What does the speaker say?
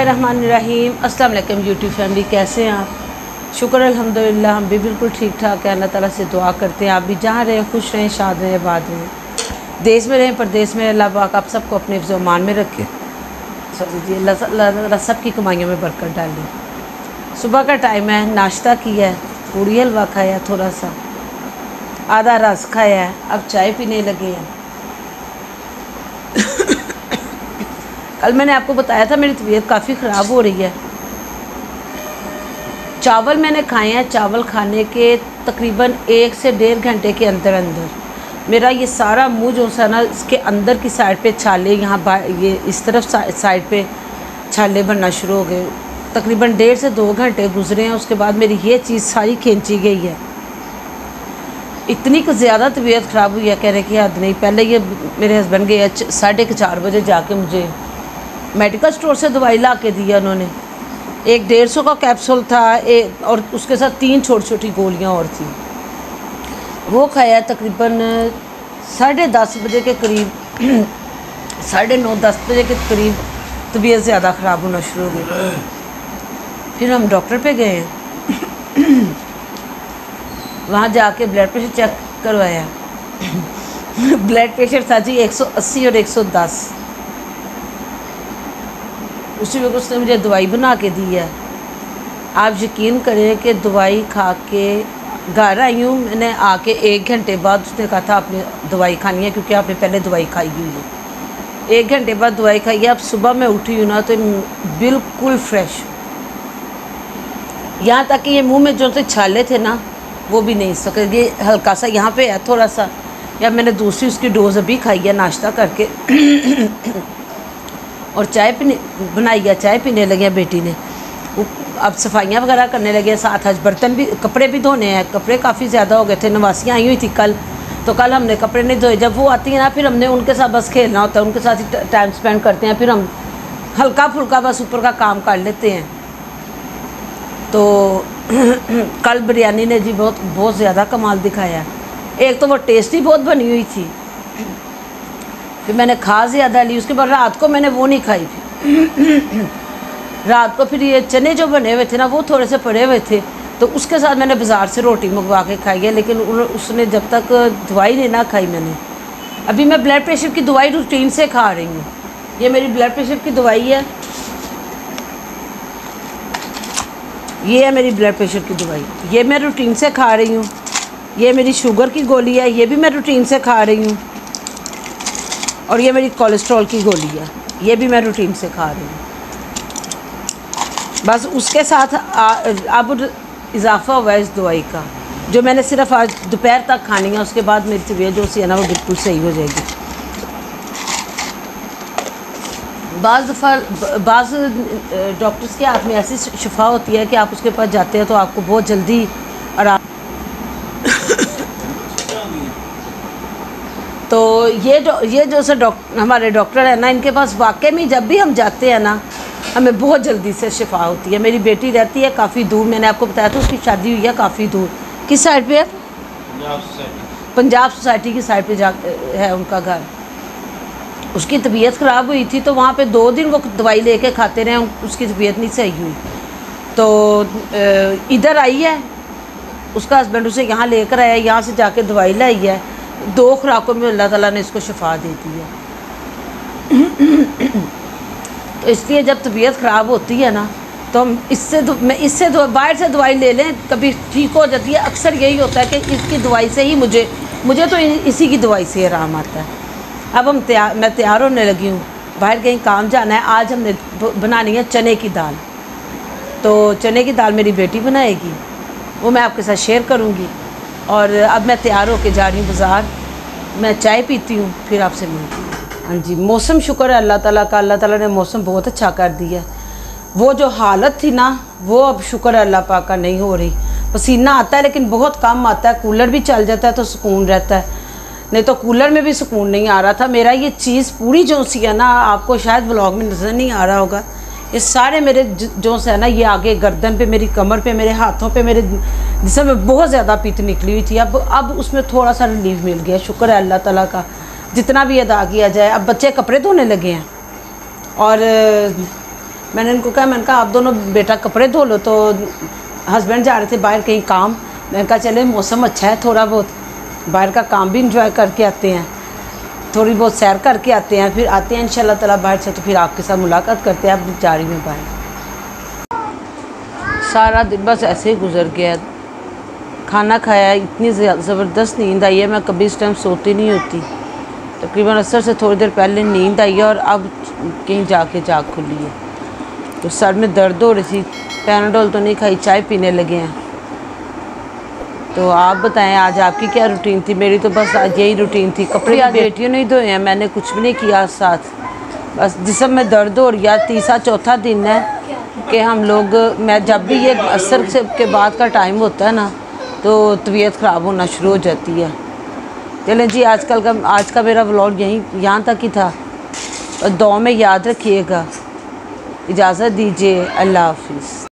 रहमानिर्रहीम। अस्सलाम वालेकुम YouTube family, कैसे हैं आप? शुक्र अल्हम्दुलिल्लाह, हम भी बिल्कुल ठीक ठाक हैं। अल्लाह ताला से दुआ करते हैं आप भी जहाँ रहें खुश रहें, शाद रहें, आबाद रहें, देश में रहें परदेश में। अल्लाह पाक आप सबको अपने फ़िज़ो-मान में रखे। अल्लाह सब की कमाइयों में बरकत डाले। सुबह का टाइम है, नाश्ता किया है, पूड़ी हलवा खाया, थोड़ा सा आधा रस खाया है, अब चाय पीने लगे हैं। कल मैंने आपको बताया था मेरी तबीयत काफ़ी ख़राब हो रही है। चावल मैंने खाए हैं, चावल खाने के तकरीबन 1 से 1.5 घंटे के अंदर अंदर मेरा ये सारा मुँह जो सा ना, इसके अंदर की साइड पे छाले, यहाँ ये इस तरफ साइड पे छाले बनना शुरू हो गए। तकरीबन 1.5 से 2 घंटे गुजरे हैं, उसके बाद मेरी ये चीज़ सारी खींची गई है। इतनी कुछ ज़्यादा तबीयत ख़राब हुई है, कहने की हद नहीं। पहले ये मेरे हस्बैंड गए 4:30 बजे जाके मुझे मेडिकल स्टोर से दवाई ला के दिया उन्होंने। एक 150 का कैप्सूल था, और उसके साथ 3 छोटी छोटी गोलियां और थी। वो खाया तकरीबन 10:30 बजे के करीब, 9:30-10 बजे के करीब तबीयत ज़्यादा ख़राब होना शुरू हो गई। फिर हम डॉक्टर पे गए, वहाँ जाके ब्लड प्रेशर चेक करवाया। ब्लड प्रेशर था जी 180 और 110। उसी वक्त उसने मुझे दवाई बना के दी है। आप यकीन करें कि दवाई खा के घर आई हूँ, मैंने आके 1 घंटे बाद उसने कहा था आपने दवाई खानी है क्योंकि आपने पहले दवाई खाई हुई है। 1 घंटे बाद दवाई खाई है। अब सुबह मैं उठी हूँ ना तो बिल्कुल फ्रेश, यहाँ तक कि ये मुंह में जो से छाले थे ना वो भी नहीं सके। ये हल्का सा यहाँ पे है थोड़ा सा, या मैंने दूसरी उसकी डोज अभी खाई है नाश्ता करके। और चाय पीने बनाई है, चाय पीने लगे बेटी ने। अब सफाइयाँ वगैरह करने लगे, साथ आज बर्तन भी, कपड़े भी धोने हैं। कपड़े काफ़ी ज़्यादा हो गए थे, नवासियाँ आई हुई थी कल, तो कल हमने कपड़े नहीं धोए। जब वो आती है ना फिर हमने उनके साथ बस खेलना होता है, उनके साथ ही टाइम स्पेंड करते हैं। फिर हम हल्का फुल्का बस ऊपर का काम कर लेते हैं। तो कल बिरयानी ने जी बहुत ज़्यादा कमाल दिखाया। एक तो वो टेस्टी बहुत बनी हुई थी, फिर मैंने खा ज़्यादा ली। उसके बाद रात को मैंने वो नहीं खाई। फिर रात को फिर ये चने जो बने हुए थे ना वो थोड़े से पड़े हुए थे, तो उसके साथ मैंने बाज़ार से रोटी मंगवा के खाई है। लेकिन उसने जब तक दवाई नहीं ना खाई मैंने, अभी मैं ब्लड प्रेशर की दवाई रूटीन से खा रही हूँ। ये मेरी ब्लड प्रेशर की दवाई है, ये है मेरी ब्लड प्रेशर की दवाई, ये मैं रूटीन से खा रही हूँ। ये मेरी शुगर की गोली है, ये भी मैं रूटीन से खा रही हूँ। और ये मेरी कोलेस्ट्रॉल की गोली है, ये भी मैं रूटीन से खा रही हूँ। बस उसके साथ अब इजाफ़ा हुआ है इस दवाई का, जो मैंने सिर्फ आज दोपहर तक खानी है। उसके बाद मेरी तबीयत जो सी है ना वो बिल्कुल सही हो जाएगी। बाज़ डॉक्टर्स के हाथ में ऐसी शिफा होती है कि आप उसके पास जाते हैं तो आपको बहुत जल्दी आराम। तो ये जो से हमारे डॉक्टर है ना, इनके पास वाकई में जब भी हम जाते हैं ना हमें बहुत जल्दी से शिफा होती है। मेरी बेटी रहती है काफ़ी दूर, मैंने आपको बताया था उसकी शादी हुई है काफ़ी दूर। किस साइड पे है? पंजाब सोसाइटी की साइड पे है उनका घर। उसकी तबीयत ख़राब हुई थी तो वहाँ पे 2 दिन वो दवाई लेके खाते रहे, उसकी तबीयत नहीं सही हुई। तो इधर आई है, उसका हस्बैंड उसे यहाँ लेकर आया, यहाँ से जाके दवाई लाई है। 2 खुराकों में अल्लाह ताला ने इसको शिफा दे दी है। तो इसलिए जब तबीयत ख़राब होती है ना तो हम इससे बाहर से दवाई ले लें, कभी ठीक हो जाती है। अक्सर यही होता है कि इसकी दवाई से ही मुझे तो इसी की दवाई से आराम आता है। अब मैं तैयार होने लगी हूँ, बाहर कहीं काम जाना है। आज हमने बनानी है चने की दाल, तो चने की दाल मेरी बेटी बनाएगी, वो मैं आपके साथ शेयर करूँगी। और अब मैं तैयार होके जा रही हूँ बाज़ार, मैं चाय पीती हूँ फिर आपसे मिलती हूँ। हाँ जी, मौसम शुक्र है अल्लाह ताला का, अल्लाह ताला ने मौसम बहुत अच्छा कर दिया। वो जो हालत थी ना वो अब शुक्र है अल्लाह पाक का नहीं हो रही। पसीना आता है लेकिन बहुत कम आता है, कूलर भी चल जाता है तो सुकून रहता है, नहीं तो कूलर में भी सुकून नहीं आ रहा था। मेरा ये चीज़ पूरी जो सी है ना, आपको शायद व्लॉग में नज़र नहीं आ रहा होगा, ये सारे मेरे जो से है ना, ये आगे गर्दन पे, मेरी कमर पे, मेरे हाथों पे, मेरे जिसम में बहुत ज़्यादा पित निकली हुई थी। अब उसमें थोड़ा सा रिलीफ मिल गया, शुक्र है अल्लाह ताला का। जितना भी अदा किया जाए। अब बच्चे कपड़े धोने लगे हैं और मैंने इनको कहा, मैंने कहा आप दोनों बेटा कपड़े धो लो। तो हस्बैंड जा रहे थे बाहर कहीं काम, मैंने कहा चले मौसम अच्छा है, थोड़ा बहुत बाहर का काम भी इंजॉय करके आते हैं, थोड़ी बहुत सैर करके आते हैं, फिर आते हैं इंशाल्लाह ताला बाहर से, तो फिर आपके साथ मुलाकात करते हैं। अब जा रही में बाहर। सारा दिन बस ऐसे ही गुजर गया। खाना खाया, इतनी ज़बरदस्त नींद आई है, मैं कभी इस टाइम सोती नहीं होती। तकरीबन असर से थोड़ी देर पहले नींद आई है और अब कहीं जाके जाग खुली है। तो सर में दर्द हो रही थी, पैनाडोल तो नहीं खाई, चाय पीने लगे हैं। तो आप बताएं आज आपकी क्या रूटीन थी? मेरी तो बस आज यही रूटीन थी। कपड़े आज बेटियों नहीं धोए हैं, मैंने कुछ भी नहीं किया साथ। बस जिस्म में दर्द हो रही है। तीसरा चौथा दिन है कि हम लोग, मैं जब भी ये असर से के बाद का टाइम होता है ना, तो तबीयत ख़राब होना शुरू हो जाती है। चलें जी, आज का मेरा व्लॉग यहाँ तक ही था। और दुआ में याद रखिएगा। इजाज़त दीजिए, अल्लाह हाफिज़।